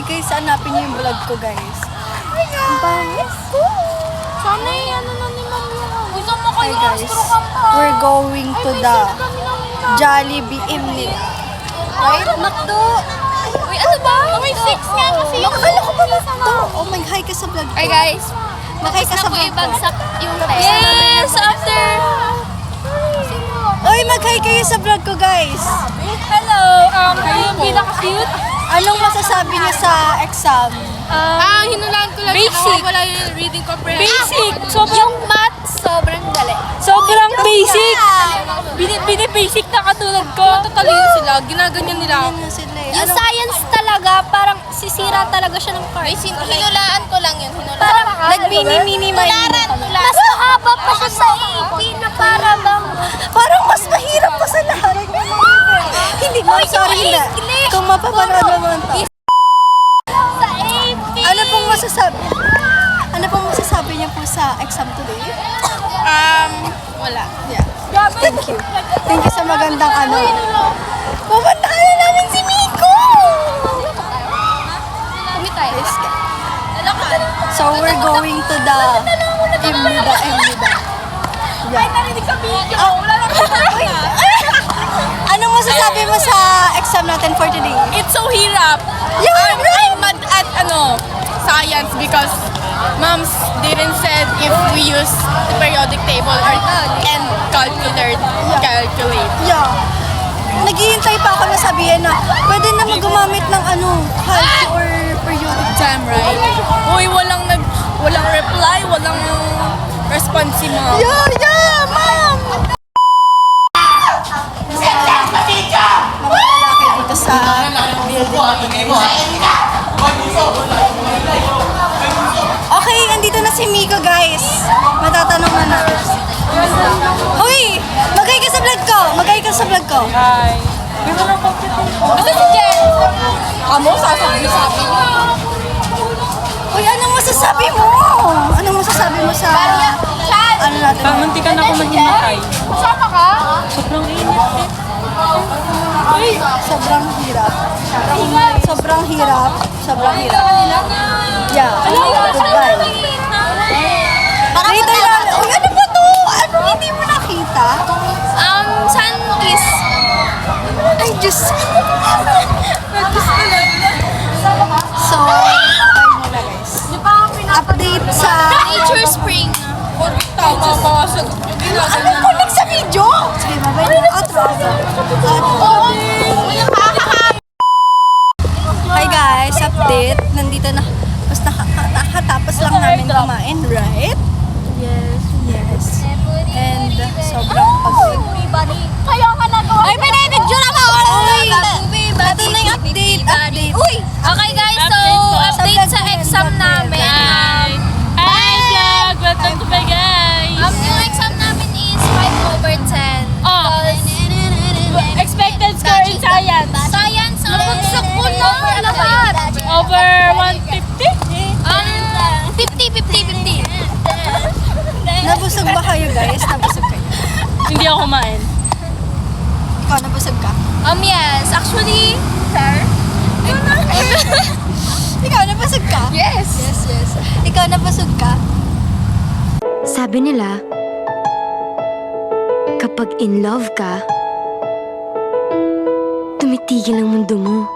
Uy guys, hanapin niyo yung vlog ko guys. Ang bangis ko. Sana ano na ni Mami yung gusto mo Hi kayo guys, we're going to the Jollibee nila. Right? Makdo. Uy, ano ba? May 6 nga kasi yung Akala ko ba to? Oh my, hi ka sa vlog ko. Hi guys. Hi ka sa vlog ko. Ibagsak yung test. Yes, after. Uy, mag-hi kayo sa vlog ko guys. Hello. Yung pinaka-cute. Anong masasabi niyo sa exam? Hinulaan ko lang. Basic. Wala yung reading comprehension. Basic. Yung math, sobrang dali. Sobrang basic. Bini-basic na katulad ko. Tatalino sila. Ginaganyan nila. Ano sila eh? Yung Ano? science talaga, parang sisira talaga siya ng card. Hinulaan ko lang yun. Parang Nag-mini-mini mas mahaba pa siya sa AP na para bang... Parang mas mahirap pa sa lahat. Hindi ko, sorry hindi. Kung mapapanood mo to. Sa AP! Ano pong masasabi? Ano pong masasabi niyo po sa exam today? Wala. Yeah. Thank you. Thank you sa magandang ano. Pupuntahan na namin si Miko! Kumitay. So we're going to the Imida. Yeah. Narinig sa video. Wala lang. Anong masasabi mo sa exam natin for today? It's so hirap. Yeah, I'm mad at science because moms didn't said if we use the periodic table and calculate. Yeah. Naghihintay pa ako na sabihin na pwede na gumamit ng calc or periodic Exam, right? Uy, walang reply, walang response si mom. Yeah, ma'am! Mga lalaki dito sa building. Okay, andito na si Miko guys. Matatanong na natin. Hoy! Magay ka sa vlog ko! Magay ka sa vlog ko! Hi. Ito si Jen. Sasabi Uy, anong masasabi mo? Anong masasabi mo sa... Ano natin? Muntikan ako maghimatay. Sama ka? Sobrang init. Sobrang hirap. Sobrang hirap. Sobrang hirap. Yeah. Goodbye. Later lang. Uy, ano ba to? Ano hindi mo nakita? Sun kiss. Ay, Diyos. So, bye muna guys. Update sa... Nature spring. Tama ba sa Ano ko sa video? Sige, bye na. Outro. Hi guys, update. Nandito na. Basta nakatapos lang namin kumain, right? Yes. And sobrang pagod. Kaya ka nagawa. Ay, pinipicture ako. Uy! Ito na yung update. Uy! Okay guys, so update sa exam namin. Hi vlog! Welcome to my guys! Yung exam namin is 5/10. Expected score in science. Science, nabagsak ko na lahat. Over 150? 50. Nabusog ba kayo guys? Nabusog kayo? Hindi ako kumain. Ikaw, nabusog ka? Yes. Actually, sir. Ikaw, nabusog ka? Yes. Ikaw, nabusog ka? Sabi nila, kapag in love ka, tumitigil ang mundo mo.